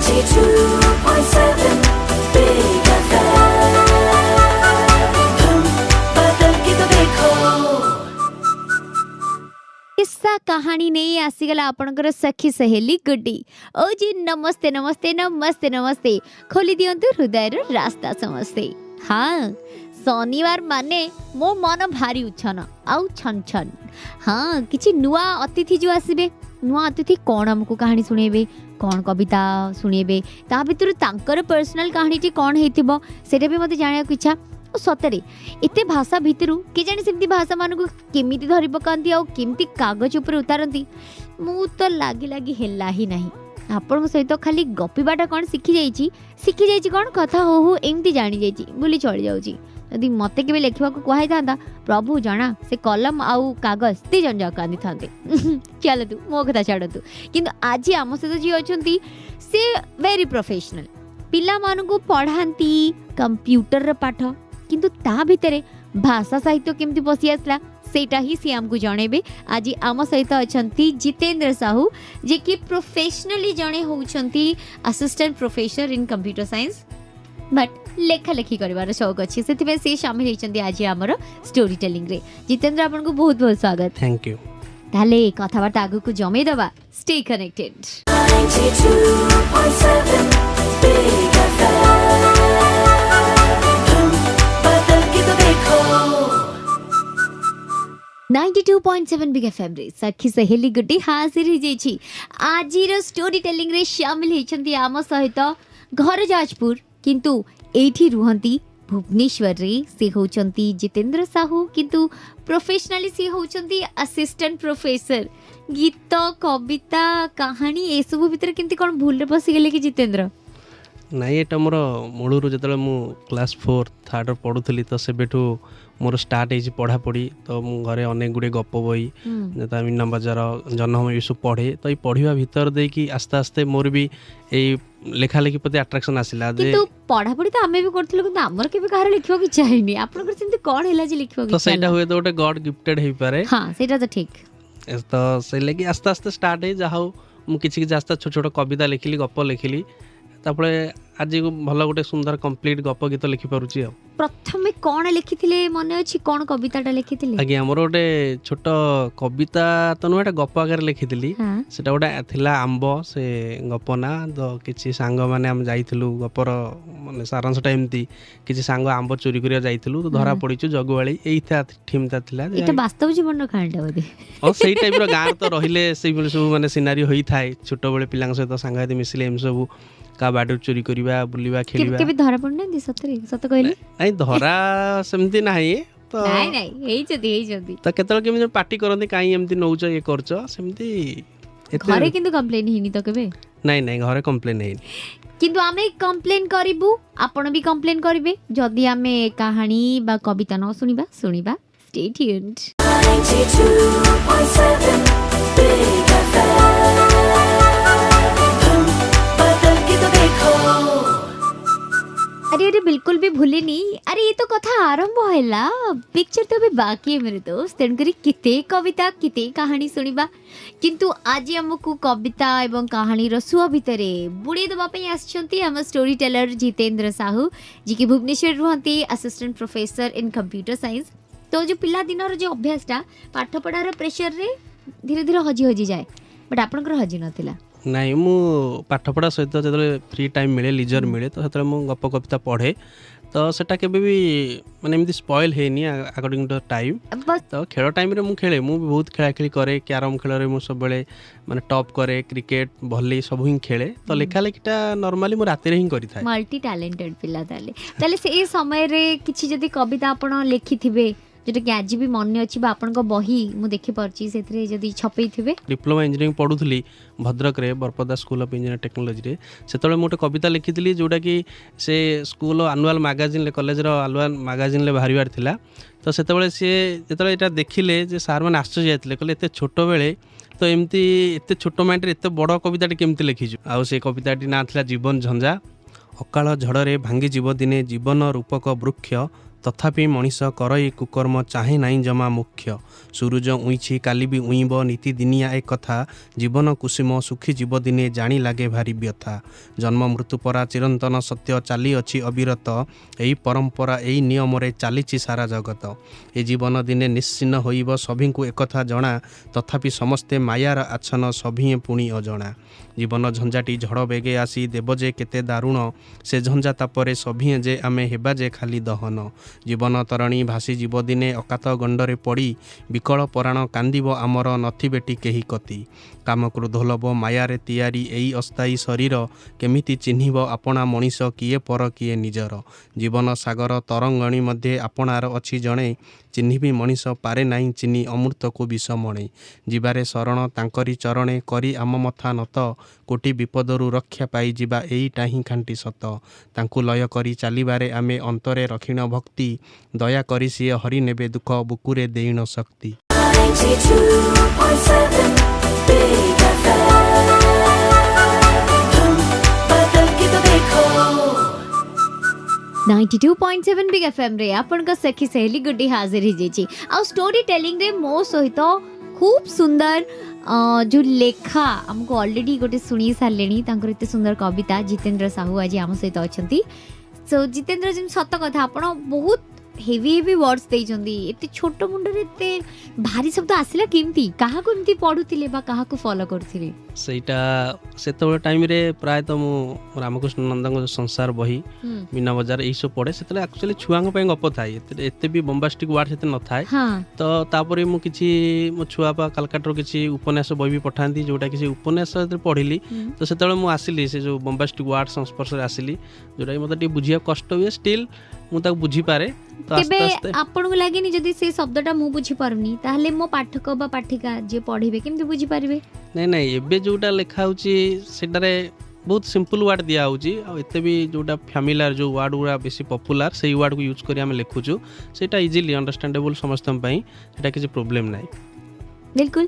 92.7 Big FM बदल के तो देखो। किस्सा कहानी नहीं आसीगला आपणकर सखी सहेली गुड्डी। ओ जी नमस्ते नमस्ते नमस्ते नमस्ते खोली दियंतु हृदय रास्ता समस्ते। हाँ शनिवार माने मो मन भारी उछन आउ छन छन। हाँ किछि नुआ अतिथि जो आसीबे नुआ अतिथि कौन हमको कहानी सुनेबे कौन कविता सुनेबे ता भितर तांकर पर्सनल कहानीटी कौन हेतिबो सेटा भी मते जानिया को इच्छा। सतरे एते भाषा भितर के जाने सेमती भाषा मानक केमिति धरि पकांती आ केमिति कागज ऊपर उतारती मु तो लागी लागी हेला ही नहीं। आपण सहित खाली गपिबाटा कौन शिखी जाइछि कौन कथा हो एमती जानी जाइछि बोली चली जाउछि। यदि मते केबे लेखिबा को कहै थांदा प्रभु जाना से कलम आउ कागज ती जन जा कांदी थांते। चल तू मो कथा छाड़ तू किंतु आज आम सहित जी अछंती से वेरी प्रोफेशनल पिला मानकु पढ़ांती कंप्यूटर र पाठ किंतु ता भितरे भाषा साहित्य केमती बसी आसला सेटा ही सी हमको जणेबे। आज आम सहित अछंती जितेंद्र साहू जे कि प्रोफेशनली जणे होउछंती assistant professor in computer science but लेखा लेखी करबार शौक अछि सेतिबे से शामिल हेचंती आज हमर स्टोरी टेलिंग रे। जितेंद्र आपन को बहुत बहुत स्वागत। Thank you. ताले कथा बाटा आगु को जमे दबा स्टे कनेक्टेड 92.7 Big FM बदल के तो देखो। 92.7 बिग एफएम रे सखी सहेली गुड्डी हाजिर हो जाइछि। आजिर स्टोरी टेलिंग रे शामिल हेचंती आम सहित घर जाजपुर किंतु एठी रुहंती भुवनेश्वर रे से होचंती जितेंद्र साहू किंतु प्रोफेशनली से होचंती असिस्टेंट प्रोफेसर। गीत कविता कहानी ए सब भीतर केमती कोन भूल रे बसी गेले कि जितेंद्र? नाई एटा मोर मूलरू जो मु क्लास 4 3rd पढ़ुली तो सेबेठू मोर स्टार्ट हो पढ़ा पढ़ी तो मु घरे अनेक गुड़े गप बही जता मीना बजार जन्म ये सब पढ़े तो ये पढ़ा भीतर दे कि आस्ते आस्ते मोर भी ये लेखा लेखी प्रति अट्राक्शन आसिला जे किंतु पढ़ा पढ़ी तो आमे भी करथिलु किंतु हमर के भी कहार लिखिबो कि चाहिनी आपन कर सेमती कोन हैला जे लिखिबो कि तो सेटा हुए तो गोटे गॉड गिफ्टेड हे पारे। हां सेटा तो ठीक तो से लगी आस्ते आस्ते स्टार्ट है जहा मु किछि आस्ते छोट छोट कविता लिखिली गप लिखिली तापरे आज भल गोटे सुंदर कंप्लीट गप गीत लिखि पारुची। प्रथमे कोन लिखिथिले मने अछि कोन कविताटा लिखिथिले? आगे हमर गोटे छोट कविता तो नुटा गप आगे लिखिली सेटा गोटे थिला आंब से गपना तो किछि सांग माने हम जाइथिलु गपर माने सारांशटा एमती किछि सांग आंब चोरी करिया जाइथिलु तो धरा पड़िछु जगवाली एइथा थीमता थिला एटा वास्तव जीवन रो कहानीटा बोदे ओ सेई टाइप रो गार तो रहिले सेई सब माने सिनारियो होई थाए छोट बेले पिलांग सहित संगाते मिसिले एम सब का बाडर चोरी करिबा बुलिबा खेलिबा केबे धरा पड़ना दी सतरे सत कहली नहीं धरा सेमती नाही तो नहीं नहीं एई जदी तो केतल केमि पार्टी करंती काई एमती नौच ये करछ सेमती घरे किंतु कंप्लेन हिनी तो केबे नहीं नहीं घरे कंप्लेन नहीं किंतु आमे कंप्लेन करिबु आपण भी कंप्लेन करिवे जदी आमे कहानी बा कविता न सुनिबा स्टे ट्यून्ड 92.7 Big FM बदल के तो देखो। अरे बिल्कुल भी भूले नहीं। अरे ये तो कथा आरंभ हैला पिक्चर तो भी बाकी है मेरे दोस्त तेणुकरी किते कविता किते कहानी सुनिबा किंतु आज हमको कविता एवं कहानी सुआ भितरे बुड़े दबा पई आछंती हम स्टोरी टेलर जितेंद्र साहू जी के भुवनेश्वर रुहंती assistant professor in computer science. तो जो पिला दिनर जो अभ्यासटा पाठ पढ़ार प्रेशर रे धीरे धीरे हजी जाए बट आपनकर हजी नथिला? नहीं मु पाठ पढ़ा सहित जो फ्री टाइम मिले लिजर मिले तो से मु गप कविता पढ़े तो सेटा केबे भी माने एमती स्पॉइल हेनी अकॉर्डिंग टू टाइम। तो खेल टाइम रे मु खेले मु भी बहुत खेला खेली करे कैरम खेल रे मु सब बेले माने टॉप करे क्रिकेट भली सब ही खेले तो लेखा लेखिटा नॉर्मली मु रात रे ही करि थाए। मल्टी टैलेंटेड पिला ताले से समय रे किछि जदी कविता आपण लिखिथिबे जेटा कि आज भी मन अच्छी आपन बही मु देखि परची सेथरे जदी छपई थिबे। डिप्लोमा इंजीनियरिंग पढ़ुली भद्रक रे बरपदा स्कूल ऑफ इंजीनियरिंग टेक्नोलॉजी रे सेतले मोटे कविता लिखिथिली जोटा कि से स्कूल एनुअल मैगजीन ले कॉलेज रो एनुअल मैगजीन ले बाहरिवार थिला तो सेतबेले से जेतले एटा देखिले जे सार माने आश्चर्य जायतिले कहले एते छोट बेले तो एमती एते छोट माइंड रे एते बड़ कविताटी केमती लिखिजु आ से कविताटी ना थिला जीवन झंझा। अकाल झड़े भांगी जीव दिने जीवन रूपक वृक्ष तथापि मनीष करई कुकर्म चाहे नाई जमा मुख्य सूरज उईछि काली भी उईब नीतिदिनिया एक कथा जीवन कुसुम सुखी जीव दिने जानी लागे भारी व्यथा जन्म मृत्यु परा चिरंतन सत्य चाली अछि अविरत एई परंपरा एई नियम रे चालीछि सारा जगत ए जीवन दिने निश्चिन्न होइब सभिंकु एकथा जଣା तथापि समस्ते मायार आच्छन सभिए पुणी अजଣା जीवन झंझाटी झड़ बेगे आसी देव जे केते दारुण से झंझा तापरे सभिए जे आमे हेबा जे खाली दहन जीवन तरणी भासी जीव दिने अकात गंडरे पड़ी विकल पराण कांदिब आमर नथिबेटी केही कति काम क्रोध लोभ मायारे तियारी एई अस्थायी शरीर केमिति चिन्हिब आपणा मनीष किए पर किए निजर जीवन सागर तरंगणी मध्ये आपणार अछि जणे चिन्हिबी मनीष पारे नाही चिन्हि अमृत को विष मणे जीवारे शरण तांकरी चरणे करी आम मथा नत कोटि विपदरु रक्षा पाई जीवा एईटा ही खांटी सत तांकु लय करी चालिबारे आमे अंतरे रखिण भक्ति दया करी सिए हरि नेबे दुख बुकुरे देईण शक्ति 92.7 Big FM तुम बदल के तो देखो 92.7 बिग एफएम रे आपन सखी सहेली गुड्डी हाजिर ही जेची आ स्टोरी टेलिंग रे मो सहित खूब सुंदर जो लेखा हमको ऑलरेडी गोटे शुणी सारे तांकर एते सुंदर कविता जितेंद्र साहू आज आम सहित अच्छी सो जितेंद्र जी सत कथा आपण बहुत हेवी हेवी वर्ड्स देइछंदी एते छोट मुंड रे एते भारी शब्द आसिला केमती काहा को एमती पढुतिले बा काहा को फॉलो करथिले सेटा सेतबे टाइम रे प्राय तो मु रामकृष्ण नंदन संसार बही मीना बाजार ई सब पढे सेतले एक्चुअली छुआंग पे गप थाए एते भी बम्बास्टिक वर्ड सेते न थाए तो तापरे मु किछि मो छुआ पा कलकत्ता रो किछि उपन्यास बही भी पठांती जोटा किछि उपन्यास पढिली तो सेतबे मु आसिली से जो बम्बास्टिक वर्ड संस्पर्श रे आसिली जोटा मते टी बुझिया कष्ट हुए स्टिल मु ताक बुझी पारे केबे आपन को लागेनी जदी से शब्दटा मु बुझी परनी ताहले मो पाठक बा पाठिका जे पढिबे केमति बुझी पारिबे नहीं नहीं एबे जोटा लिखा होची सेटारे बहुत सिंपल वर्ड दिया होची आ एते भी जोटा फैमिलियर जो वर्ड गुरा बेसी पॉपुलर सेही वर्ड को यूज करी हम लिखुछु सेटा इजीली अंडरस्टैंडेबल समस्तम पई सेटा किछि प्रॉब्लम नाही बिल्कुल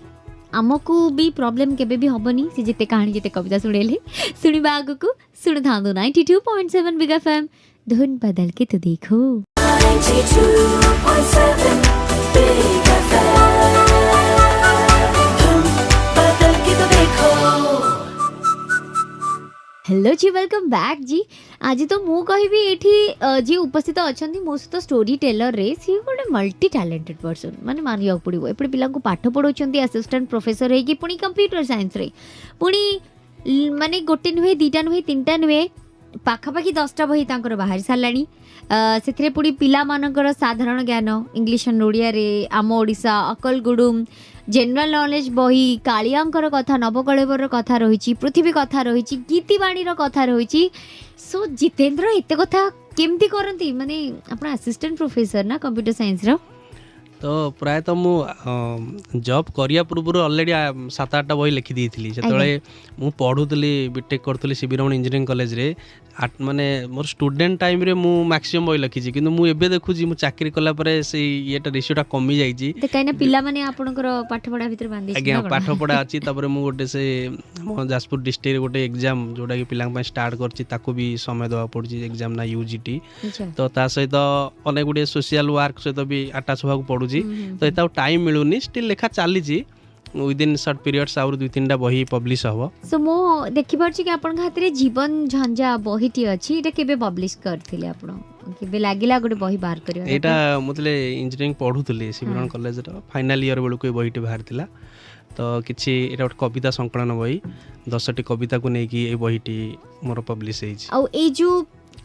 आमको भी प्रॉब्लम केबे भी होबनी से जेते कहानी जेते कविता सुनेले सुनिबा आगु को सुन थांदो 92.7 बिग एफएम धुन बदल के तो देखो 92.7 Big FM तुम बदल के तो देखो हेलो जी वेलकम बैक जी आज तो मु कहबी एठी जी उपस्थित अछंती मो सहित स्टोरी टेलर रे सी गोटे मल्टी टैलेंटेड पर्सन माने मानिया पड़िबो एपटे पिला को पाठ पढौछंती असिस्टेंट प्रोफेसर हे कि पुनी कंप्यूटर साइंस रे पुनी माने गोटे नुहे दीटा नुहे तीनटा नुहे पाखापाखि 10टा बही तांकर बाहर सारलाणी से पुणी पिला मानकर साधारण ज्ञान इंग्लिश एंड ओडिया रे आम ओडिशा अकल गुडुम जनरल नॉलेज बही कालियांकर कथा नवकलेवर कथा रही पृथ्वी कथा रही गीतिवाणीर कथा रही सो जितेंद्र एते कथा केमती करंती माने अपना असिस्टेंट प्रोफेसर ना कंप्यूटर साइंस रो तो प्राय तो मु जॉब करिया पूर्व ऑलरेडी 7-8 बही लिखि दी से मु पढ़ुली बीटेक करूली शिविरमण इंजीनियरिंग कॉलेज रे माने मोर स्टूडेंट टाइम रे मु मैक्सिमम बही लिखिछि किंतु मु एबे देखुछि मु चाकरी कला परे से येटा रेशियोटा कमी जाईछि त काइना पिला माने आपनकर पाठ पढा भीतर बांधी छि आज्ञा पाठ पढा अछि तबरे मु गोटे से मो जाजपुर डिस्ट्रिक्ट रे गोटे एग्जाम जोडा कि पिलांग पय स्टार्ट करछि ताको भी समय देवा पड़छि एग्जाम ना यूजीटी तो ता सहित अनेक गुडे सोशल वर्क सहित भी अटैच होवा पड़ुछि तो एता टाइम मिलुनी स्टिल लेखा चालीछि विदिन शॉर्ट पीरियड्स आउर 2-3टा बही पब्लिश हबो सो मो देखि परछि कि आपन हाथ जीवन झंझा बहीटी अछि एटा केबे पब्लिश करथिले आपन केबे लागिला गोटे बही बाहर करियो एटा मतले इंजीनियरिंग पढुथले शिवरण कॉलेज रो फाइनल ईयर बेलु को बहीटी बाहर थिला तो किछि एटा कविता संकलन बही 10टी कविता को नेकी ए बहीटी मोर पब्लिश हेछि आ ए जो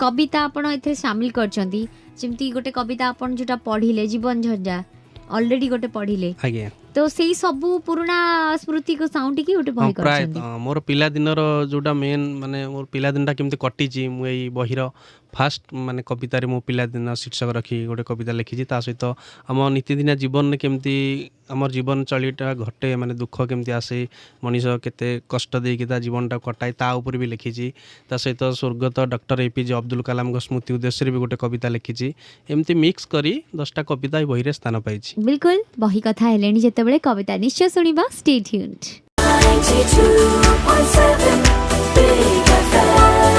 कविता आपन एथे शामिल करछंती जेमती गोटे कविता आपन जोटा पढिले जीवन झंझा ऑलरेडी गोटे पढिले आज्ञा तो सेही सबु पुराना स्मृति को साउंड की गोटे बही करछंती मोर पिला दिनर जोटा मेन माने मोर पिला दिनटा केमते कटिची मु एई बहिर फास्ट माने कविता रे मो पिला दिन शीर्षक रखी गोटे कविता लिखिची ता सहित हम नित्यदिन जीवन में केमती हमर जीवन चलीटा घटे माने दुख केमती आसे मनीष केते कष्ट दे के ता जीवनटा कटाई ता ऊपर भी लिखिची ता सहित स्वर्गत डॉक्टर एपीजे अब्दुल कलाम को स्मृति उद्देश्य रे भी गोटे कविता लिखिची एमती मिक्स करी 10टा कविता ए बही रे स्थान पाइची बिल्कुल बही कथा हेलेनी जेतेबेले कविता निश्चय सुनिबा स्टे ट्यून्ड 92.7 Big FM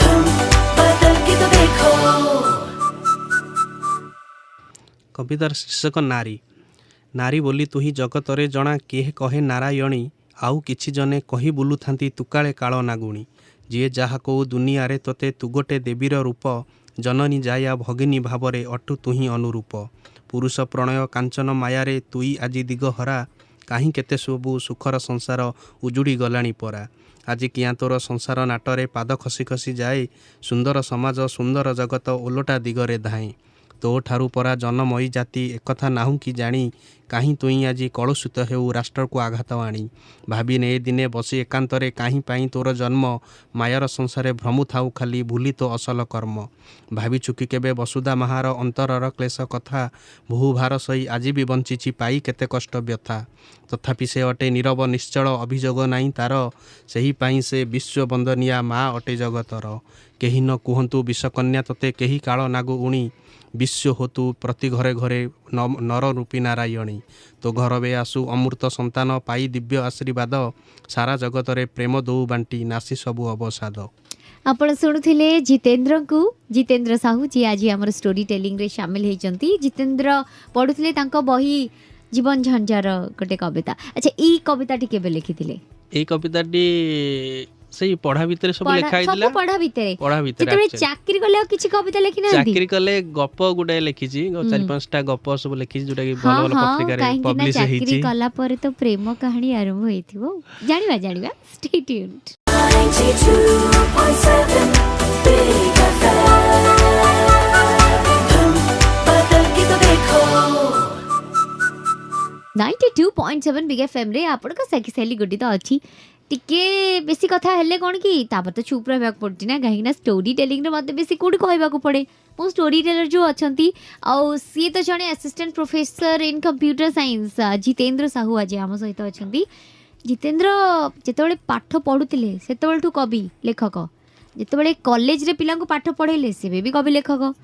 तुम बदल के तो देखो कवितार शीर्षक नारी। नारी बोली तुही जगतरे जणा केहे कहे नारायणी, आउ किछि जने कही बुलु थांती तुकाळे काଳ नागुणी। जिए जाहा को दुनियारे तोते तु गोटे देवीर रूप, जननी जाया भगिनी भावरे अटु तुही अनुरूप। पुरुष प्रणय कांचन मायारे तुई आଜି दिगहरा, काहीं केते सबु सुखर संसार उजुड़ी गलाणी परा। आज किया तोर संसार नाटरे पाद खसी खसी जाए, सुंदर समाज सुंदर जगत ओलटा दिगरे धाए। तो ठारू परा जनमयी जाति एकथा नाहु कि जानी, काहीं तुई आजी कलुषित हेउ राष्ट्र को आघात आनी। भाविने ए दिने बसी एकांतरे काहीं पाई तोर जन्म, मायर संसारे भ्रमु थाउ खाली भूली तो असल कर्म। भावी चुकी केबे वसुधा महार अंतरर क्लेश कथा, बहु भार सही आजी भी बंचिछि पाई केते कष्ट व्यथा। तथापि से अटे नीरव निश्चल अभियोग नाई तार, सेही पाई से विश्व वंदनिया माँ अटे जगतर। केही न कुहंतु विषकन्या तते केही काଳ नागु उणी, विश्व होतु प्रति घरे घरे नर रूपी नारायणी। तो घर बे आसु अमृत संतान पाई दिव्य आशीर्वाद, सारा जगतरे प्रेम दौ बांटी नासी सबु अवसाद। आपण शुणुथिले जितेंद्र को, जितेंद्र साहू जी आज आमर स्टोरी टेलिंग रे शामिल होइचंती। जितेंद्र पढुथिले तांको बही जीवन झंझार गोटे कविता। अच्छा ई कविताटी केबे लिखिथिले? एई कविताटी सेही पढ़ा भितर सब लिखा सब पढ़ा भितर जेतबे चाकरी कले किछि कविता लिखि ना? चाकरी कले गप गुडे लिखिछि, 4-5टा गप सब लिखिछि जोटा कि भल भल पत्रिका रे पब्लिश हेछि। चाकरी कला पर तो प्रेम कहानी आरंभ होइथिबो। जानिबा स्टे ट्यून्ड। 92.7 Big FM, धूम बदल के तो देखो। 92.7 बिग एफएम रे आपण का सखी सहेली गुडी तो अछि। टिके बेसी कथा हेले कोन की तापर तो चुप रहबाक पड़ती ना, कहीं ना स्टोरी टेलिंग रे मते बेसी कोड कहबाक पड़े। मो स्टोरी टेलर जो अछंती आ सी तो जने assistant professor in computer science Jitendra Sahu आज हम सहित अछंती। जितेंद्र जेतेबेले पाठ पढुतिले सेतेबेलठु कवि लेखक, जेतेबेले कॉलेज रे पिला को पाठ पढेले सेबे भी कवि लेखक।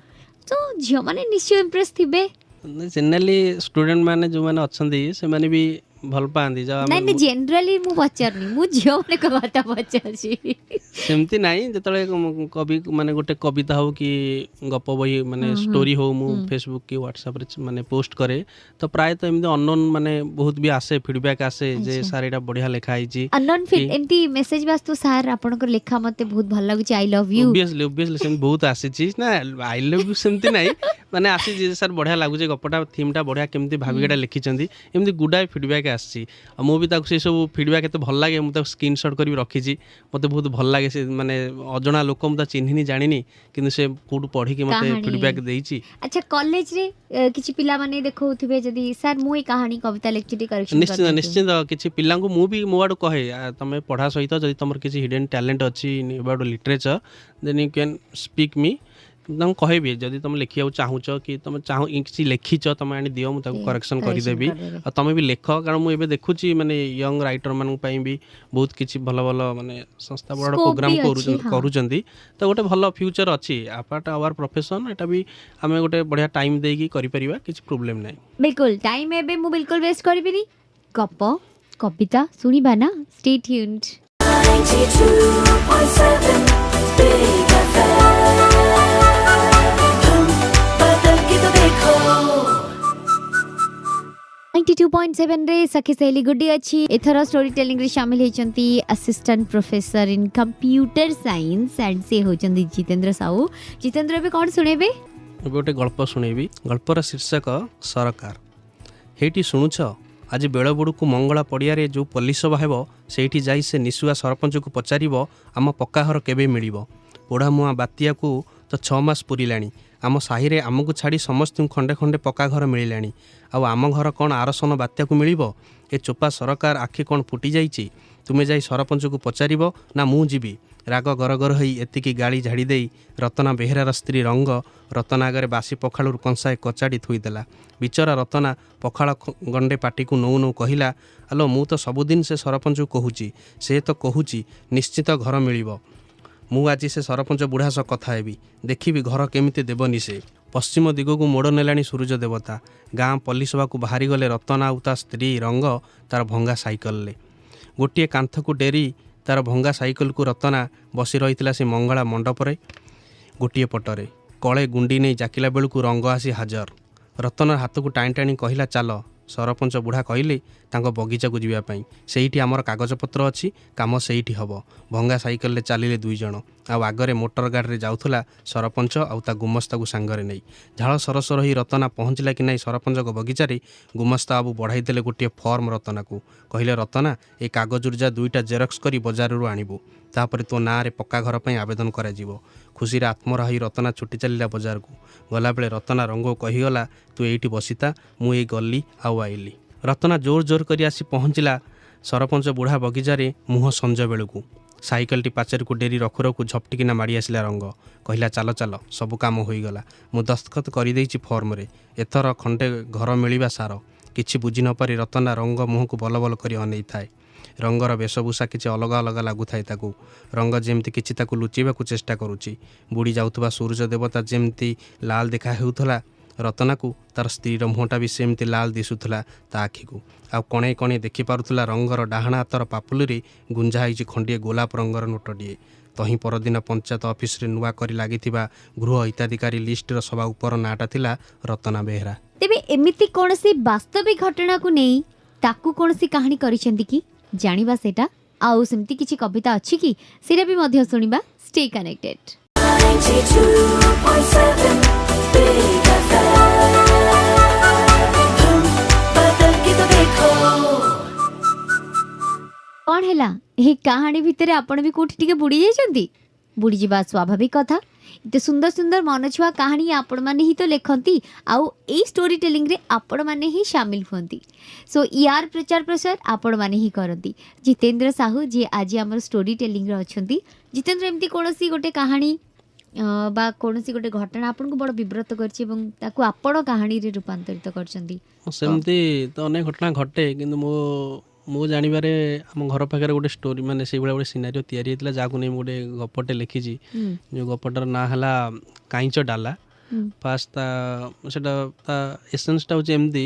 तो झियो माने निश्चय इंप्रेस थिबे। जनरली स्टूडेंट माने जो माने अछंती से माने भी भल पांदी जा नहीं जनरली मु पचारनी मु झियो माने कथा पचारछि सेमती नाही। जेतले कवि माने गोटे कविता हो कि गप बही माने स्टोरी हो मु फेसबुक की व्हाट्सएप रे माने पोस्ट करे, तो प्राय तो एमदी अननोन माने बहुत भी आसे फीडबैक आसे जे सर एटा बढ़िया लेखा आइछि। अननोन फिट एमती मेसेज वास्तु सर आपनकर लेखा मते बहुत भल लागुछि। I love you obviously same बहुत आसीछि ना। आई लव यू सेमती नाही माने आसी जे सर बढ़िया लागुछि, गपटा थीमटा बढ़िया केमती भाबिकेटा लिखिचंदी, एमदी गुडा फीडबैक आसी। आ मु भी ताको से सब फीडबैक एते भल लागे, मु ताको स्क्रीनशॉट करी रखिछि। मते बहुत भल लागे से माने अजणा लोक मु ता चिन्हिनी जानिनी, किंतु से कोड पढी के मते फीडबैक देइछि। अच्छा कॉलेज रे किछि पिला माने देखौथिबे जदी सर मु ए कहानी कविता लेखछि करेक्शन निश्चित निश्चित किछि पिला को मु भी मोआडो कहे तमे पढ़ा सहित जदी तमर किछि हिडन टैलेंट अछि about literature then you can speak me. तुम कहबी जदि तुम लिखा चाहूच कि तुम चाह किसी लिखिच तुम आनी दियो मुझे करेक्शन करदेवी। तुम भी लिख कारण मुझे देखुची माने यंग राइटर मान भी बहुत किसी भल भल माने संस्था बड़ प्रोग्राम करूचंदी, तो गोटे भल फ्यूचर अच्छी आपार्ट आवर प्रोफेशन। एटा भी आम गोटे बढ़िया टाइम देकी करि परिबा, किछि प्रॉब्लम नहीं। बिल्कुल टाइम एबे मु बिल्कुल वेस्ट करबिनी। गप कविता सुनिबा ना, स्टे ट्यून्ड। 92.7 Big FM, धूम बदल के तो देखो। 92.7 रे सखी सहेली गुड्डी अच्छी। एथर स्टोरी टेलिंग रे शामिल होचंती assistant professor in computer science and से होचंती जितेंद्र साहू। जितेंद्र भी कौन सुनेबे? गोटे गल्प सुनेबी। गल्पर शीर्षक सरकार। हेटी शुणुछ आज बेलबुड़ू को मंगला पड़िया जो पुलिस बाहब से जाई से निशुआ सरपंच को पचार आम पक्का घर केबे मिलिबो। पोढ़ा मुआ बातिया को तो 6 मास पुरिलाणी। आम साहिरे आमको छाड़ी समस्त खंडे खंडे पक्का घर मिलिलाणी। आउ आम घर कौन आरसन बात्या को मिलिबो? ए चोपा सरकार आखि कौन फुटी जाइछि? तुमे जाई सरपंच को पचारिबो ना मु जीवी? राग गरगर होई एतिकी गाड़ी झाड़ी देई रतना बेहेरार स्त्री रंग रतना आगे बासी पखाड़ू कंसाए कचाड़ी थुईदेला। बिचरा रतना पखाड़ गंडे पाटी को नौ नौ कहला, आलो मु तो सबुदिन से सरपंच को कहूची, से तो कहूची निश्चित घर मिलिबो। मु आज से सरपंच बुढ़ा सह कथा हेबी, देखिबी घर केमिति देबनी से। पश्चिम दिग को मोड़ नेलाणी सूरज देवता। गाँ पल्लीसभा को बाहरी गले रतना आउ ता स्त्री रंग तार भंगा साइकल ले। गोटे कांथ को डेरी तार भंगा साइकल को रतना बसी रही से मंगला मंडपरे। गोटे पटरे कले गुंडी नहीं जाकिला बेलू रंग आसी हाजर। ରତନର ହାତକୁ ଟାଣି ଟାଣି କହିଲା ଚାଲ। ସରପଞ୍ଚ ବୁଢ଼ା କହିଲେ ତାଙ୍କ ବଗିଚାକୁ ଯିବା ପାଇଁ। ସେଇଠି ଆମର କାଗଜପତ୍ର ଅଛି, କାମ ସେଇଠି ହେବ। ଭଙ୍ଗା ସାଇକେଲରେ ଚାଲିଲେ 2 ଜଣ। ଆଉ ଆଗରେ ମୋଟର ଗାଡ଼ିରେ ଯାଉଥିଲା ସରପଞ୍ଚ ଆଉ ତା ଗୁମସ୍ତାକୁ ସାଙ୍ଗରେ ନେଇ। ଝାଳ ସରସର ହୋଇ ରତନା ପହଞ୍ଚିଲା କି ନାହିଁ ସରପଞ୍ଚଙ୍କ ବଗିଚାରେ, ଗୁମସ୍ତା ବାବୁ ବଢ଼ାଇ ଦେଲେ ଗୋଟିଏ ଫର୍ମ ରତନାକୁ। କହିଲେ ରତନା, ଏ କାଗଜରୁ ଯା 2ଟା ଜେରକ୍ସ କରି ବଜାରରୁ ଆଣିବୁ। ତାପରେ ତୋ ନାଁରେ ପକ୍କା ଘର ପାଇଁ ଆବେଦନ କରାଯିବ। ଖୁସିରେ ଆତ୍ମହରା ହୋଇ ରତନା ଛୁଟି ଚାଲିଲା ବଜାରକୁ। ଗଲାବେଳେ ରତନା ରଙ୍ଗକୁ କହିଗଲା ତୁ ଏଇଠି ବସିତା, ମୁଁ ଏଇ ଗଲି ଆଉ ଆଇଲି। ରତନା ଜୋର ଜୋର କରି ଆସି ପହଞ୍ଚିଲା ସରପଞ୍ଚ ବୁଢ଼ା ବଗିଚାରେ ମୁହଁ ସଞ୍ଜ ବେଳକୁ। ସାଇକେଲଟି ପାଚେରିକୁ ଡେରି ରଖୁ ରଖୁ ଝପଟିକିନା ମାଡ଼ି ଆସିଲା ରଙ୍ଗ। କହିଲା ଚାଲ ଚାଲ, ସବୁ କାମ ହୋଇଗଲା। ମୁଁ ଦସ୍ତଖତ କରିଦେଇଛି ଫର୍ମରେ। ଏଥର ଖଣ୍ଡେ ଘର ମିଳିବା ସାର। କିଛି ବୁଝି ନପାରି ରତନା ରଙ୍ଗ ମୁହଁକୁ ବଲ ବଲ କରି ଅନେଇଥାଏ। ରଙ୍ଗର ବେଶଭୂଷା କିଛି ଅଲଗା ଅଲଗା ଲାଗୁଥାଏ ତାକୁ। ରଙ୍ଗ ଯେମିତି କିଛି ତାକୁ ଲୁଚେଇବାକୁ ଚେଷ୍ଟା କରୁଛି। ବୁଡ଼ି ଯାଉଥିବା ସୂର୍ଯ୍ୟ ଦେବତା ଯେମିତି ଲାଲ ଦେଖା ହେଉଥିଲା ରତନାକୁ, ତାର ସ୍ତ୍ରୀର ମୁହଁଟା ବି ସେମିତି ଲାଲ ଦିଶୁଥିଲା ତା ଆଖିକୁ। ଆଉ କଣେ କଣେ ଦେଖିପାରୁଥିଲା ରଙ୍ଗର ଡାହାଣ ହାତର ପାପୁଲିରେ ଗୁଞ୍ଜା ହେଇଛି ଖଣ୍ଡିଏ ଗୋଲାପ ରଙ୍ଗର ନୋଟଟିଏ। ତହିଁ ପରଦିନ ପଞ୍ଚାୟତ ଅଫିସରେ ନୂଆ କରି ଲାଗିଥିବା ଗୃହ ହିତାଧିକାରୀ ଲିଷ୍ଟର ସବା ଉପର ନାଁଟା ଥିଲା ରତନା ବେହେରା। ତେବେ ଏମିତି କୌଣସି ବାସ୍ତବିକ ଘଟଣାକୁ ନେଇ ତାକୁ କୌଣସି କାହାଣୀ କରିଛନ୍ତି କି? ଜାଣିବା ସେଇଟା। ଆଉ ସେମିତି କିଛି କବିତା ଅଛି କି ସେଇଟା ବି ମଧ୍ୟ ଶୁଣିବା। Stay connected. 92.7 बिग एफएम धूम बदल के तो देखो। କ'ଣ ହେଲା ଏହି କାହାଣୀ ଭିତରେ ଆପଣ ବି କୋଉଠି ଟିକେ ବୁଡ଼ି ଯାଇଛନ୍ତି? ବୁଡ଼ିଯିବା ସ୍ୱାଭାବିକ କଥା। ଏତେ ସୁନ୍ଦର ସୁନ୍ଦର ମନଛୁଆ କାହାଣୀ ଆପଣମାନେ ହିଁ ତ ଲେଖନ୍ତି, ଆଉ ଏଇ ଷ୍ଟୋରି ଟେଲିଂରେ ଆପଣମାନେ ହିଁ ସାମିଲ ହୁଅନ୍ତି। ସୋ ୟାର ପ୍ରଚାର ପ୍ରସାର ଆପଣମାନେ ହିଁ କରନ୍ତି। ଜିତେନ୍ଦ୍ର ସାହୁ ଯିଏ ଆଜି ଆମର ଷ୍ଟୋରି ଟେଲିଂରେ ଅଛନ୍ତି। ଜିତେନ୍ଦ୍ର, ଏମିତି କୌଣସି ଗୋଟେ କାହାଣୀ ବା କୌଣସି ଗୋଟେ ଘଟଣା ଆପଣଙ୍କୁ ବଡ଼ ବିବ୍ରତ କରିଛି ଏବଂ ତାକୁ ଆପଣ କାହାଣୀରେ ରୂପାନ୍ତରିତ କରିଛନ୍ତି? ସେମିତି ତ ଅନେକ ଘଟଣା ଘଟେ, କିନ୍ତୁ ମୁଁ ଜାଣିବାରେ ଆମ ଘର ପାଖରେ ଗୋଟେ ଷ୍ଟୋରି, ମାନେ ସେଇଭଳିଆ ଗୋଟେ ସିନାରିଓ ତିଆରି ହେଇଥିଲା, ଯାହାକୁ ନେଇ ମୁଁ ଗୋଟେ ଗପଟେ ଲେଖିଛି। ଯେଉଁ ଗପଟାର ନାଁ ହେଲା କାଇଁଚ ଡାଲା। ଫାଷ୍ଟ ସେଟା ତା ଏସେନ୍ସଟା ହେଉଛି ଏମିତି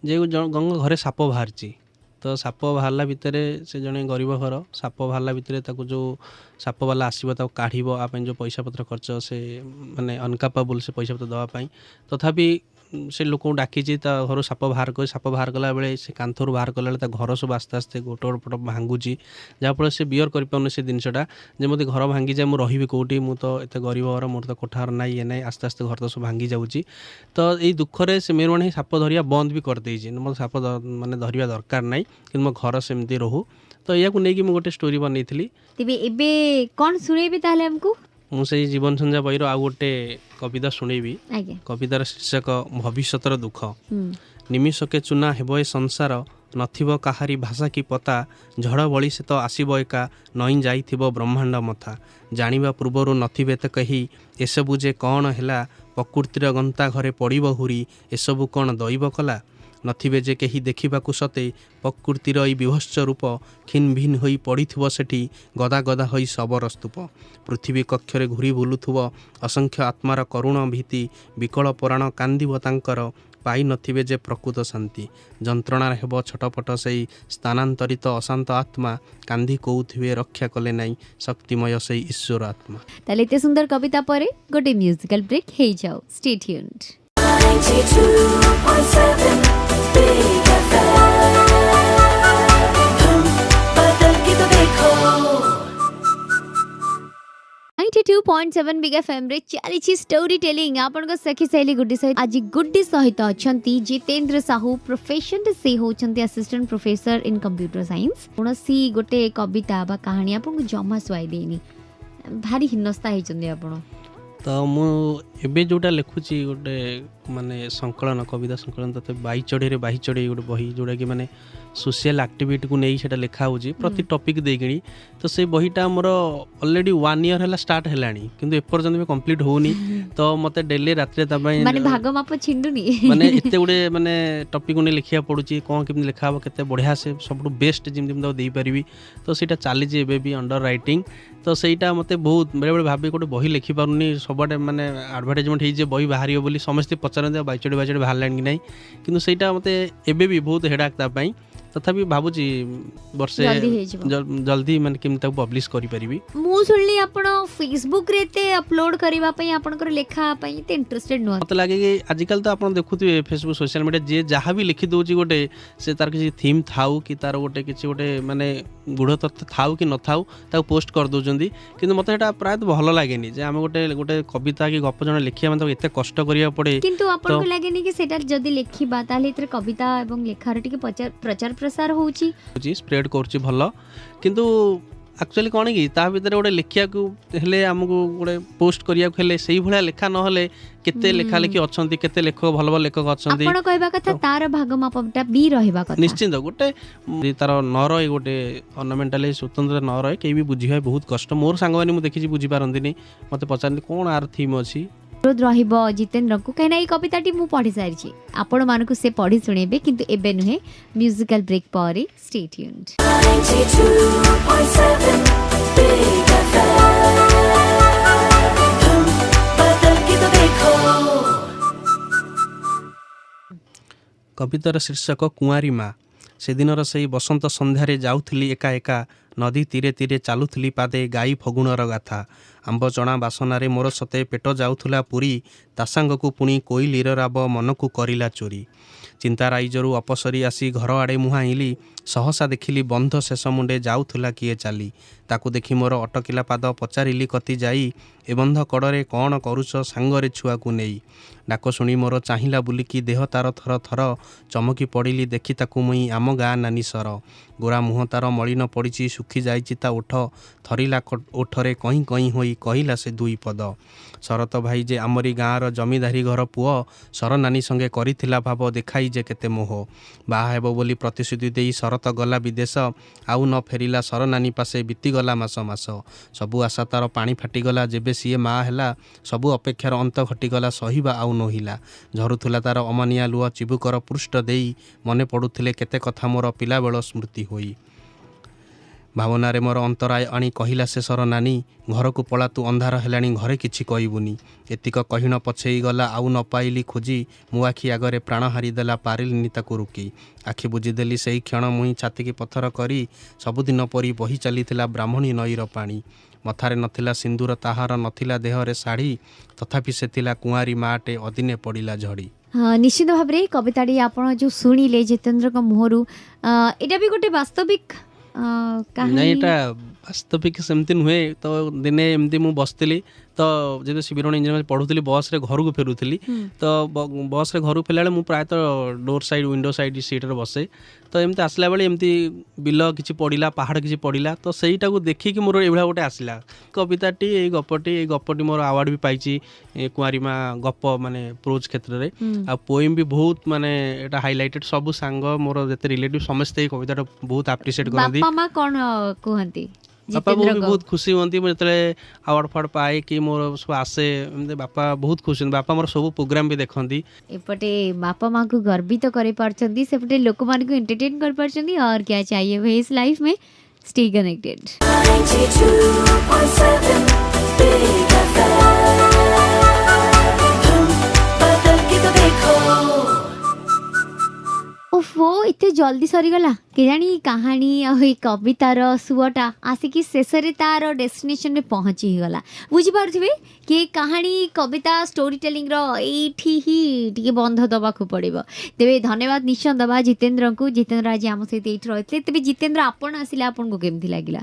ଯେ ଜଣଙ୍କ ଘରେ ସାପ ବାହାରିଛି। ତ ସାପ ବାହାରିଲା ଭିତରେ, ସେ ଜଣେ ଗରିବ ଘର, ସାପ ବାହାରିଲା ଭିତରେ ତାକୁ ଯେଉଁ ସାପବାଲା ଆସିବ ତାକୁ କାଢ଼ିବ, ଆ ପାଇଁ ଯେଉଁ ପଇସା ପତ୍ର ଖର୍ଚ୍ଚ, ସେ ମାନେ ଅନକାପାବୁଲ୍ ସେ ପଇସା ପତ୍ର ଦେବା ପାଇଁ। ତଥାପି ସେ ଲୋକଙ୍କୁ ଡାକିଛି ତା ଘରୁ ସାପ ବାହାର କରି। ସାପ ବାହାର କଲାବେଳେ ସେ କାନ୍ଥରୁ ବାହାର କଲାବେଳେ ତା ଘର ସବୁ ଆସ୍ତେ ଆସ୍ତେ ଗୋଟେ ଗୋଟେ ପଟ ଭାଙ୍ଗୁଛି, ଯାହାଫଳରେ ସେ ବିୟର କରିପାରୁନି ସେ ଜିନିଷଟା ଯେ ମୋତେ ଘର ଭାଙ୍ଗିଯାଏ, ମୁଁ ରହିବି କେଉଁଠି, ମୁଁ ତ ଏତେ ଗରିବ ଘର, ମୋର ତ କୋଠାଘର ନାହିଁ, ଇଏ ନାହିଁ। ଆସ୍ତେ ଆସ୍ତେ ଘର ତ ସବୁ ଭାଙ୍ଗି ଯାଉଛି। ତ ଏଇ ଦୁଃଖରେ ସେ ମେରୁଆଣି ସାପ ଧରିବା ବନ୍ଦ ବି କରିଦେଇଛି। ମୋତେ ସାପ ମାନେ ଧରିବା ଦରକାର ନାହିଁ, କିନ୍ତୁ ମୋ ଘର ସେମିତି ରହୁ। ତ ଏହାକୁ ନେଇକି ମୁଁ ଗୋଟେ ଷ୍ଟୋରି ବନେଇଥିଲି। ତେବେ ଏବେ କ'ଣ ଶୁଣେଇବି ତାହେଲେ ଆମକୁ? ମୁଁ ସେଇ ଜୀବନ ସଞ୍ଜା ବହିର ଆଉ ଗୋଟେ କବିତା ଶୁଣେଇବି। ଆଜ୍ଞା। କବିତାର ଶୀର୍ଷକ ଭବିଷ୍ୟତର ଦୁଃଖ। ନିମିଷକେ ଚୁନା ହେବ ଏ ସଂସାର, ନଥିବ କାହାରି ଭାଷା କି ପତା। ଝଡ଼ ଭଳି ସେ ତ ଆସିବ ଏକା, ନଇଁ ଯାଇଥିବ ବ୍ରହ୍ମାଣ୍ଡ ମଥା। ଜାଣିବା ପୂର୍ବରୁ ନଥିବେ ତ କେହି, ଏସବୁ ଯେ କ'ଣ ହେଲା। ପ୍ରକୃତିର ଗନ୍ତା ଘରେ ପଡ଼ିବ ହୁରି, ଏସବୁ କ'ଣ ଦୈବ କଲା। ନଥିବେ ଯେ କେହି ଦେଖିବାକୁ ସତେ, ପ୍ରକୃତିର ଏଇ ବିଭତ୍ସ ରୂପ। ଖିନ୍ ଭିନ୍ ହୋଇ ପଡ଼ିଥିବ ସେଠି, ଗଦା ଗଦା ହୋଇ ଶବର ସ୍ତୂପ। ପୃଥିବୀ କକ୍ଷରେ ଘୁରି ବୁଲୁଥିବ ଅସଂଖ୍ୟ ଆତ୍ମାର କରୁଣ ଭୀତି। ବିକଳ ପରାଣ କାନ୍ଦିବ ତାଙ୍କର, ପାଇ ନଥିବେ ଯେ ପ୍ରକୃତ ଶାନ୍ତି। ଯନ୍ତ୍ରଣାରେ ହେବ ଛଟପଟ ସେଇ ସ୍ଥାନାନ୍ତରିତ ଅଶାନ୍ତ ଆତ୍ମା। କାନ୍ଦି କହୁଥିବେ ରକ୍ଷା କଲେ ନାହିଁ, ଶକ୍ତିମୟ ସେଇ ଈଶ୍ୱର ଆତ୍ମା। ତାହେଲେ ଏତେ ସୁନ୍ଦର କବିତା ପରେ ଗୋଟେ ମ୍ୟୁଜିକାଲ ବ୍ରେକ୍ ହେଇଯାଉ। ଷ୍ଟେ ଟ୍ୟୁନ୍ଡ। 92.7 बिग एफएम धूम बदल के तो देखो। 92.7 बिग एफएम रे चलीछि स्टोरी टेलिंग। आपनको सखी सहेली गुड्डी सहित आज गुड्डी सहित अछंती जितेंद्र साहू। प्रोफेशन से होचंती assistant professor in computer science. कोनसी गोटे कविता बा कहानी आपनको जमा सुआई देनी, भारी हिन्नस्ता हेचंदी आपण। ତ ମୁଁ ଏବେ ଯେଉଁଟା ଲେଖୁଛି ଗୋଟେ ମାନେ ସଂକଳନ, କବିତା ସଂକଳନ, ତଥା ବାଇ ଚଢ଼େଇରେ ବାହି ଚଢ଼େଇ ଗୋଟେ ବହି, ଯେଉଁଟାକି ମାନେ ସୋସିଆଲ ଆକ୍ଟିଭିଟିକୁ ନେଇ ସେଇଟା ଲେଖା ହେଉଛି ପ୍ରତି ଟପିକ୍ ଦେଇକିଣି। ତ ସେ ବହିଟା ଆମର ଅଲରେଡ଼ି 1 ଇୟର ହେଲା ଷ୍ଟାର୍ଟ ହେଲାଣି, କିନ୍ତୁ ଏପର୍ଯ୍ୟନ୍ତ ବି କମ୍ପ୍ଲିଟ୍ ହେଉନି। ତ ମୋତେ ଡେଲି ରାତିରେ ତା ପାଇଁ ମାନେ ଭାଗ ମାପ ଛିଣ୍ଡୁନି, ମାନେ ଏତେ ଗୁଡ଼େ ମାନେ ଟପିକ୍ ନେଇ ଲେଖିବାକୁ ପଡ଼ୁଛି, କ'ଣ କେମିତି ଲେଖା ହେବ, କେତେ ବଢ଼ିଆ ସେ ସବୁଠୁ ବେଷ୍ଟ ଯେମିତି ମୁଁ ତାକୁ ଦେଇପାରିବି। ତ ସେଇଟା ଚାଲିଛି ଏବେ ବି ଅଣ୍ଡର ରାଇଟିଂ। ତ ସେଇଟା ମୋତେ ବହୁତ ବେଳେବେଳେ ଭାବେ ଗୋଟେ ବହି ଲେଖିପାରୁନି, ସବୁଆଡ଼େ ମାନେ ଆଡ଼ଭର୍ଟାଇଜମେଣ୍ଟ ହେଇଛି ଯେ ବହି ବାହାରିବ ବୋଲି, ସମସ୍ତେ ପଚାରନ୍ତି ବାଇଚଡ଼ି ବାଇଚଡ଼ି ବାହାରିଲାଣି କି ନାହିଁ, କିନ୍ତୁ ସେଇଟା ମୋତେ ଏବେ ବି ବହୁତ ହେଡ଼ାକ୍ ତା ପାଇଁ। ତ ତଥାପି ଭାବୁଛି ବର୍ଷେ ଜଲ୍ଦି ହେଇଯିବ। ଜଲ୍ଦି ମାନେ କେମିତି ତାକୁ ପବ୍ଲିଶ କରିପାରିବି। ମୁଁ ଶୁଣିଲି ଆପଣ ଫେସବୁକ୍ ରେ ଏତେ ଅପଲୋଡ କରିବା ପାଇଁ ଆପଣଙ୍କର ଲେଖା ପାଇଁ ଏତେ ଇଣ୍ଟରେଷ୍ଟେଡ ନୁହଁ। ମତେ ଲାଗେ କି ଆଜିକାଲି ତ ଆପଣ ଦେଖୁଥିବେ ଫେସବୁକ୍ ସୋସିଆଲ ମିଡ଼ିଆ ଯିଏ ଯାହା ବି ଲେଖି ଦେଉଛି ଗୋଟେ ସେ ତାର କିଛି ଥିମ୍ ଥାଉ କି ତାର ଗୋଟେ କିଛି ଗୋଟେ ମାନେ ଗୂଢ଼ ତଥ୍ୟ ଥାଉ କି ନଥାଉ ତାକୁ ପୋଷ୍ଟ କରିଦେଉଛନ୍ତି। କିନ୍ତୁ ମୋତେ ସେଇଟା ପ୍ରାୟତଃ ଭଲ ଲାଗେନି ଯେ ଆମେ ଗୋଟେ କବିତା କି ଗପ ଜଣେ ଲେଖିବା ମାନେ ତାକୁ ଏତେ କଷ୍ଟ କରିବାକୁ ପଡ଼େ। କିନ୍ତୁ ଆପଣଙ୍କୁ ଲାଗେନି କି ସେଟା ଯଦି ଲେଖିବା ତାହେଲେ ଏଥିରେ କବିତା ଏବଂ ଲେଖାର ଟିକେ ପ୍ରଚାର ପ୍ରସାର ହଉଛି ସ୍ପ୍ରେଡ୍ କରୁଛି ଭଲ। କିନ୍ତୁ ଆକ୍ଚୁଆଲି କ'ଣ କି ତା ଭିତରେ ଗୋଟେ ଲେଖିବାକୁ ହେଲେ ଆମକୁ ଗୋଟେ ପୋଷ୍ଟ କରିବାକୁ ହେଲେ ସେଇଭଳିଆ ଲେଖା ନହେଲେ କେତେ ଲେଖାଲେଖି ଅଛନ୍ତି, କେତେ ଲେଖକ ଭଲ ଭଲ ଲେଖକ ଅଛନ୍ତି। ଆପଣ କହିବା କଥା ତାର ଭାଗ ମାପଟା ବି ରହିବା କଥା। ନିଶ୍ଚିନ୍ତ ଗୋଟେ ତାର ନ ରହେ ଗୋଟେ ଅର୍ଣ୍ଣାମେଣ୍ଟାଲି ସ୍ୱତନ୍ତ୍ର ନ ରହେ କେହି ବି ବୁଝିବା ବହୁତ କଷ୍ଟ। ମୋର ସାଙ୍ଗମାନେ ମୁଁ ଦେଖିଛି ବୁଝିପାରନ୍ତିନି, ମୋତେ ପଚାରନ୍ତି କ'ଣ ଆର ଥିମ୍ ଅଛି। अनुरोध रहिब जितेन्द्रको कहीं ये कविताटी मु पढ़ी सारी आपण मानकु से पढ़ी सुनेबे किंतु एबे नुहे म्यूजिकल ब्रेक पर स्टे ट्यून्ड 92.7 Big FM धूम बदल के तो देखो। कवितार शीर्षक कुआरी माँ। से दिनर सही बसंत संध्यारे जाउथली एका एका नदी तीरे तीरे चालुथली पादे गाई फगुणर गाथा। आंब चणा बासनारे मोर सते पेट जाउथुला पुरी तासांगकु पुणी कोइलीर राब मनकु करिला चोरी। चिंता राइजरू अपसरी आसी घर आड़े मुहाइली सहसा देखिली बंध शेष मुंडे जाउथुला किए चाली। ताकू देखि मोर अटकिला पाद पचारिली कति जाई ए बंध कड़रे कौन करुच सांगरे छुआकू नेई। डाक शुणी मोर चाहिला बुलिकी देह तार थर थर चमकी पड़िली देखि ताकू मुई आम गाँ नानी सर। गोरा मुह तार मलिन पड़ी सुखी जाइछि ता ओठ थरिला ओठरे कहीं कहीं होई कहिला से दुई पद। शरत भाई जे आमरी गाँर जमीदारी घर पुओ सर नानी संगे करिथिला भाव देखाई जे केते मोह। बाहा हेबो बोली प्रतिश्रुति देई शरत गला विदेश आउ न फेरिला सर नानी पासे बीतीगला मास मास। सबु आशा तार पानी फाटिगला जेबे सीए माँ हैला सबु अपेक्षार अंत घटिगला सहिबा आउ नहिला। झरुथुला तार अमानिया लुह चिबुकर पृष्ठ देई मने पड़ुथिले केते कथा मोर पिलाबेल स्मृति होई। भावनारे मोर अंतराय आनी कहिला से सर नानी घर को पला तू अंधार हेलाणी घरे किछि कहबुनी। एतिक कहिण पछेई गला आउ न पाइली खोजी मु आखि आगरे प्राण हारिदेला पारिलिनी ताकू रुकी। आखि बुझीदेली सेई क्षण मुई छाती पथर करी सबुदिन परी बही चलीथिला ब्राह्मणी नईर पानी। मथारे नथिला सिंदूर ताहार नथिला देहरे शाढ़ी तथापि से थिला कुआरी माटे अदिने पड़िला झड़ी। हाँ निश्चित भाव में कविताटी आप जो शुणिले जितेन्द्र मुहरु एटा भी गोटे वास्तविक नहीं एटा वास्तविक सेमती नुहे। तो दिने एमती मु बसती तो जब शिविरण इंजीनियर पढ़ुली बस रे घर को फेरुली तो बस रे घर फेरला मु प्रायतः door side window side seat रे बसे। तो एमती आसला बेले एमती बिल किसी पड़ा पहाड़ किसी पड़ा तो सहीटा को देखिकी मोर एभा गोटे आसला कविताटी ये गपटी मोर अवार्ड भी पाई कुआरी माँ गप माने प्रोज क्षेत्र में। आ पोएम भी बहुत माने एटा हाइलाइटेड सब सांग मोर जते रिलेटिव समस्त कविता बहुत एप्रिशिएट करती। बापा माँ कौन कहती बापा भी बहुत खुशी हमें जो अवार्ड फार्ड पाए कि मोर सब आसे बापा बहुत खुशी। बापा मोर सब प्रोग्राम भी देखती। एपटे बापा माँ को गर्वित कर पारछंती सेपटे लोक मान को एंटरटेन कर पारछंती और क्या चाहिए भाई इस लाइफ में। स्टे कनेक्टेड 92.7 Big FM धूम बदल के तो देखो। ओफो इतने जल्दी सरीगला केजाणी कहानी और कवितार सुअटा आसिकी शेष तार डेस्टिनेशन में पहुँची गला। बुझीपारे कि कहानी कविता स्टोरी टेलिंग एठी ही टे बंध दवाक पड़ो। तेरे धन्यवाद निश्चय दबा जितेन्द्र को। जितेन्द्र आज आम सहित ये रही थे। तेज जितेन्द्र आपन आसिले आपन को केमती लगिला?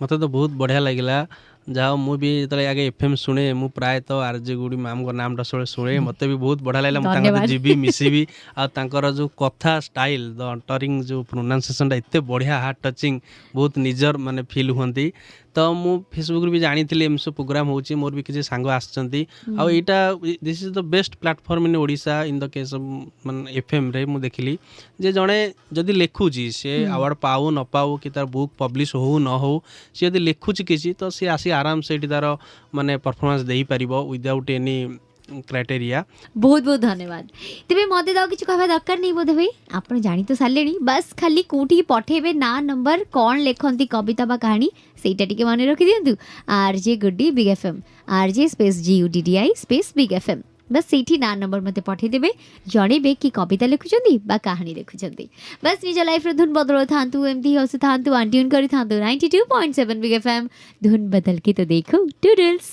मते तो बहुत बढ़िया लगिला। जाओ मु भी जो आगे एफएम शुणे मु प्राय तो आरजे गुड़ी मैम को नाम शुणे मते भी बहुत बढ़िया लगे। मुझे जीवी मिसबी आर जो कथा स्टाइल द अंटरिंग जो प्रोनाउंसिएशन एत बढ़िया हार्ट टचिंग बहुत निजर माने फील हुंती। तो मु फेसबुक भी जानी एम सब प्रोग्राम होची मोर भी किसी सांग आछंती आ एटा this is the best platform in Odisha in the case of माने एफएम रे मु देखली जे जणे जदी लेखुची से अवार्ड पाऊ न पाऊ कि तार बुक पब्लिश हो न हो से जदी लेखुची किसी तो से आसी आराम से तार माने परफॉर्मेंस देई परिबो विदाउट एनी क्राइटेरिया। बहुत बहुत धन्यवाद। तेरे मत दाव कि कहवा दरकार नहीं बोधे भाई आप जानी तो सारे बस खाली कौटी पठेबे ना नंबर कौन लेखती कविता बा कहानी सेटा टिके मन रखी दिंतु। RJ Guddi Big FM RJ space GUDDI space Big FM बस ସେଇଠି ନା ନମ୍ବର ମୋତେ ପଠେଇଦେବେ ଜଣେଇବେ କି କବିତା ଲେଖୁଛନ୍ତି ବା କାହାଣୀ ଲେଖୁଛନ୍ତି ବସ୍ ନିଜ ଲାଇଫ୍ରେ ଧୁନ୍ ବଦଳାଉଥାନ୍ତୁ ଏମିତି ହିଁ ହସୁଥାନ୍ତୁ ଆଣ୍ଡ୍ୟୁନ୍ କରିଥାନ୍ତୁ 92.7 ବିଗ୍ ଏଫ୍ ଏମ୍ ଧୁନ୍ ବଦଲ के तो देखो टूडल्स।